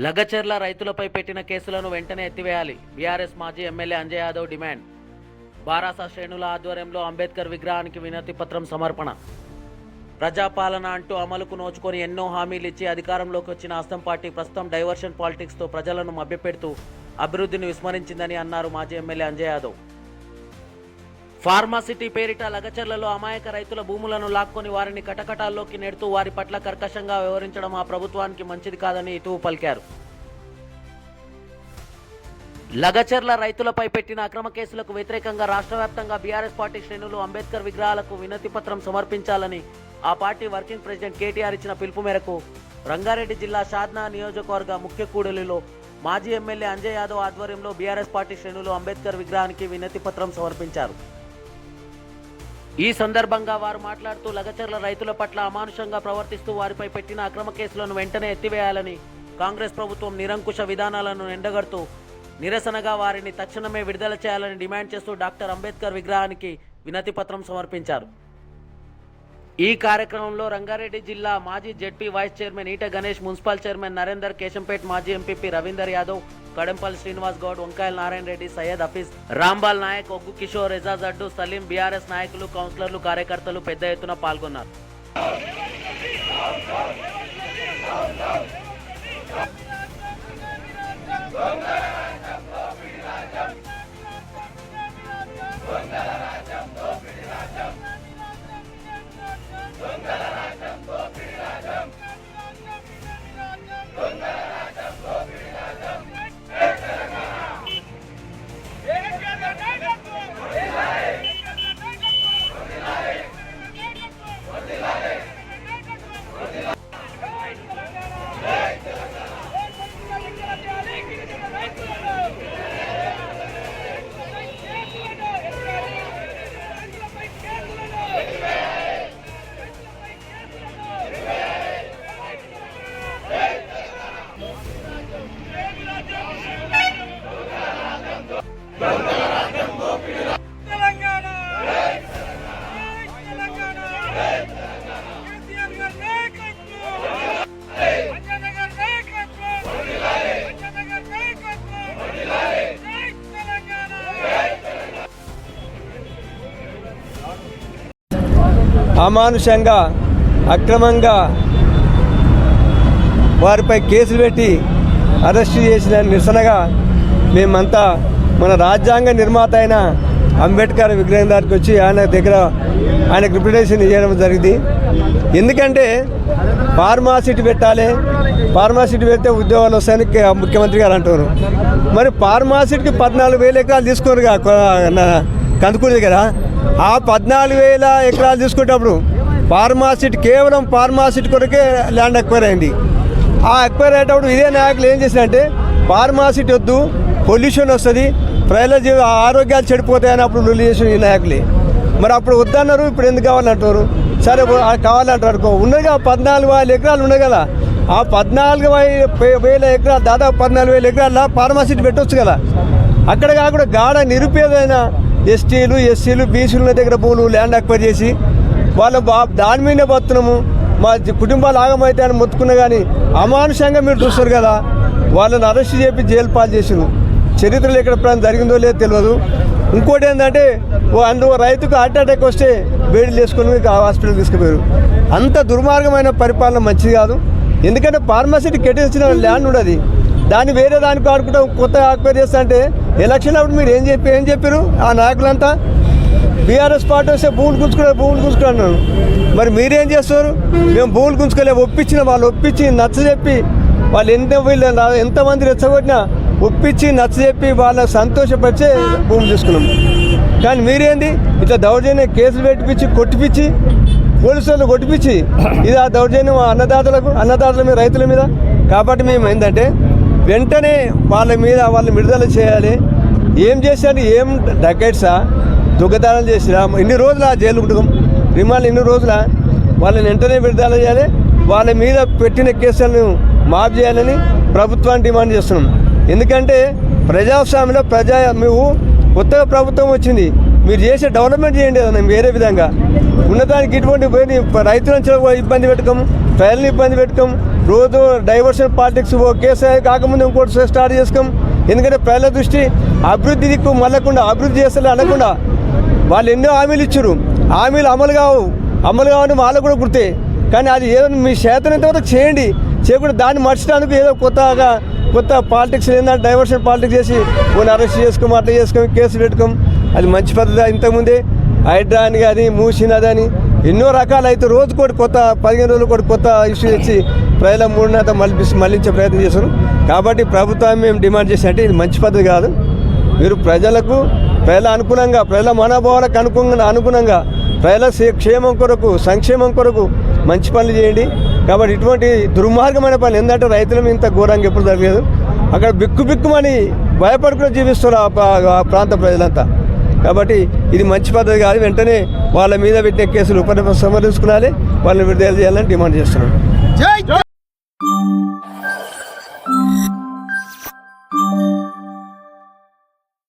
లగచర్ల రైతులపై పెట్టిన కేసులను వెంటనే ఎత్తివేయాలి. బీఆర్ఎస్ మాజీ ఎమ్మెల్యే అంజయ్ యాదవ్ డిమాండ్. బారాస శ్రేణుల ఆధ్వర్యంలో అంబేద్కర్ విగ్రహానికి వినతి పత్రం సమర్పణ. ప్రజాపాలన అంటూ అమలుకు నోచుకొని ఎన్నో హామీలు ఇచ్చి అధికారంలోకి వచ్చిన హస్తం పార్టీ ప్రస్తుతం డైవర్షన్ పాలిటిక్స్తో ప్రజలను మభ్యపెడుతూ అభివృద్ధిని విస్మరించిందని అన్నారు మాజీ ఎమ్మెల్యే అంజయ్ యాదవ్. ఫార్మాసిటీ పేరిట లగచర్లలో అమాయక రైతుల భూములను లాక్కొని వారిని కటకటాల్లోకి నెడుతూ వారి పట్ల కర్కశంగా వ్యవహరించడం ఆ ప్రభుత్వానికి మంచిది కాదని హితవు పలికారు. లగచర్ల రైతులపై పెట్టిన అక్రమ కేసులకు వ్యతిరేకంగా రాష్ట్ర వ్యాప్తంగా బీఆర్ఎస్ పార్టీ శ్రేణులు అంబేద్కర్ విగ్రహాలకు వినతి పత్రం సమర్పించాలని ఆ పార్టీ వర్కింగ్ ప్రెసిడెంట్ కేటీఆర్ ఇచ్చిన పిలుపు మేరకు రంగారెడ్డి జిల్లా షాద్నా నియోజకవర్గ ముఖ్య కూడలిలో మాజీ ఎమ్మెల్యే అంజయ్ యాదవ్ ఆధ్వర్యంలో బీఆర్ఎస్ పార్టీ శ్రేణులు అంబేద్కర్ విగ్రహానికి వినతి పత్రం సమర్పించారు. ఈ సందర్భంగా వారు మాట్లాడుతూ లగచర్ల రైతుల పట్ల అమానుషంగా ప్రవర్తిస్తూ వారిపై పెట్టిన అక్రమ కేసులను వెంటనే ఎత్తివేయాలని, కాంగ్రెస్ ప్రభుత్వం నిరంకుశ విధానాలను ఎండగడుతూ నిరసనగా వారిని తక్షణమే విడుదల చేయాలని డిమాండ్ చేస్తూ డాక్టర్ అంబేద్కర్ విగ్రహానికి వినతి పత్రం సమర్పించారు. ఈ కార్యక్రమంలో రంగారెడ్డి జిల్లా మాజీ ZP vice chairman Eta Ganesh, municipal chairman Narender, Keshampet మాజీ ఎంపీపీ రవీందర్ యాదవ్, కడంపల్లి శ్రీనివాస్ గౌడ్, వంకాయల నారాయణ రెడ్డి, సయ్యద్ హఫీజ్, రాంబాల్ నాయక్, ఒగ్గు కిషోర్, ఎజాజ్ అడ్డు, సలీం, బీఆర్ఎస్ నాయకులు, కౌన్సిలర్లు, కార్యకర్తలు పెద్ద ఎత్తున పాల్గొన్నారు. అమానుషంగా అక్రమంగా వారిపై కేసులు పెట్టి అరెస్టు చేసిన నిరసనగా మేమంతా మన రాజ్యాంగ నిర్మాత అయిన అంబేద్కర్ విగ్రహం దగ్గరికి వచ్చి ఆయన దగ్గర ఆయనకు రిప్రజెంటేషన్ ఇవ్వడం జరిగింది. ఎందుకంటే ఫార్మాసిటీ పెట్టాలి, ఫార్మాసిటీ పెడితే ఉద్యోగాలు వస్తాయని ముఖ్యమంత్రి గారు అంటారు. మరి ఫార్మాసిటీకి 14,000 ఎకరాలు తీసుకోరు కందుకూరు దగ్గర. ఆ 14,000 ఎకరాలు తీసుకునేటప్పుడు ఫార్మాసిటీ కేవలం ఫార్మాసిటీ కొరకే ల్యాండ్ ఎక్వైర్ అయింది. ఆ ఎక్వైర్ అయ్యేటప్పుడు ఇదే నాయకులు ఏం చేసినంటే ఫార్మాసిటీ వద్దు, పొల్యూషన్ వస్తుంది, ప్రజల ఆరోగ్యాలు చెడిపోతాయని అప్పుడు లొల్లి చేసిన ఈ నాయకులే. మరి అప్పుడు వద్దన్నారు, ఇప్పుడు ఎందుకు కావాలంటారు? సరే కావాలంటారు. ఉన్నది కదా 14,000 ఎకరాలు ఉన్నాయి కదా, ఆ 14,000 ఎకరాలు దాదాపు 14,000 ఎకరాల ఫార్మాసిటీ పెట్టవచ్చు కదా. అక్కడ కాకుండా గాఢ నిరుపేదైన ఎస్సీలు బీసీల దగ్గర భూములు ల్యాండ్ అక్వైర్ చేసి వాళ్ళు దాని మీదే బతున్నాము, మా కుటుంబాలు ఆగమైతే అని మొత్తుకున్నా కానీ అమానుషంగా మీరు చూస్తారు కదా. వాళ్ళని అరెస్ట్ చేసి జైలు పాలు చేసారు. చరిత్రలో ఎక్కడ ఎప్పుడైనా జరిగిందో లేదో తెలియదు. ఇంకోటి ఏంటంటే అందులో రైతుకు హార్ట్ అటాక్ వస్తే వేడి వేసుకొని హాస్పిటల్ తీసుకుపోయారు. అంత దుర్మార్గమైన పరిపాలన మంచిది కాదు. ఎందుకంటే ఫార్మాసిటీ కెట్టేసిన ల్యాండ్ ఉండదు, దాన్ని వేరే దానికి ఆడుకుంటూ కొత్త ఆక్వైర్ చేస్తా అంటే ఎలక్షన్ అప్పుడు మీరు ఏం చెప్పారు? ఆ నాయకులంతా బీఆర్ఎస్ పార్టీ వస్తే భూములు గుంజుకున్నారు అన్నారు. మరి మీరేం చేస్తారు? మేము భూములు గుంజుకోలే, ఒప్పించి నచ్చజెప్పి వాళ్ళు ఎంతమంది రెచ్చగొట్టినా ఒప్పించి నచ్చజెప్పి వాళ్ళని సంతోషపరిచే భూములు తీసుకున్నాం. కానీ మీరేంది ఇట్లా దౌర్జన్య కేసులు పెట్టిపించి కొట్టిపించి పోలీసులు కొట్టిపించి ఇది ఆ దౌర్జన్యం అన్నదాతల మీద రైతుల మీద. కాబట్టి మేము ఏంటంటే వెంటనే వాళ్ళని విడుదల చేయాలి. ఏం చేశారు? ఏం డకెట్సా, దొంగతనాలు చేసినా ఇన్ని రోజుల జైలు కుటుంబం రిమాండ్ ఇన్ని రోజుల వాళ్ళని వెంటనే విడుదల చేయాలి. వాళ్ళ మీద పెట్టిన కేసులను మాఫ్ చేయాలని ప్రభుత్వాన్ని డిమాండ్ చేస్తున్నాం. ఎందుకంటే ప్రజాస్వామ్యంలో మేము కొత్తగా ప్రభుత్వం వచ్చింది, మీరు చేసే డెవలప్మెంట్ చేయండి కదా. వేరే విధంగా ఉన్నదానికి ఇటువంటి పోయి రైతులను ఇబ్బంది పెట్టుకోము, ప్రజలను ఇబ్బంది పెట్టుకోము. రోజు డైవర్షన్ పాలిటిక్స్ కేసు కాకముందు ఇంకోటి స్టార్ట్ చేసుకోం. ఎందుకంటే ప్రజల దృష్టి అభివృద్ధి దిక్కు మళ్ళకుండా అభివృద్ధి చేస్తలే అనకుండా వాళ్ళు ఎన్నో హామీలు ఇచ్చారు. హామీలు అమలు కావని వాళ్ళకు కూడా గుర్తే. కానీ అది ఏదో మీ చేతనంత వరకు చేయండి. చేయకుండా దాన్ని మర్చడానికి ఏదో కొత్త పాలిటిక్స్ ఏంటంటే డైవర్షన్ పాలిటిక్స్ చేసి కొన్ని అరెస్ట్ చేసుకోము, అట్లా చేసుకోము, కేసులు పెట్టుకోము. అది మంచి పద్ధతి. ఇంతకుముందే హైడ్రా అని కానీ మూసినది అని ఎన్నో రకాలు అయితే రోజు కూడా కొత్త 15 రోజులు కూడా కొత్త ఇష్యూ తెచ్చి ప్రజల మూడున్నత మళ్లించే ప్రయత్నం చేశారు. కాబట్టి ప్రభుత్వం మేము డిమాండ్ చేసినట్టే ఇది మంచి పద్ధతి కాదు. మీరు ప్రజల అనుగుణంగా ప్రజల మనోభావాలకు అనుగుణంగా ప్రజల క్షేమం కొరకు సంక్షేమం కొరకు మంచి పనులు చేయండి. కాబట్టి ఇటువంటి దుర్మార్గమైన పనులు ఏంటంటే రైతులు ఇంత ఘోరంగా ఎప్పుడు జరగలేదు. అక్కడ బిక్కుమని భయపడుకుని జీవిస్తున్నారు ఆ ప్రాంత ప్రజలంతా. కాబట్టి ఇది మంచి పద్ధతి కాదు. వెంటనే వాళ్ళ మీద పెట్టిన కేసులు ఉపసంహరించుకోవాలి, వాళ్ళని విడుదల చేయాలని డిమాండ్ చేస్తున్నాం.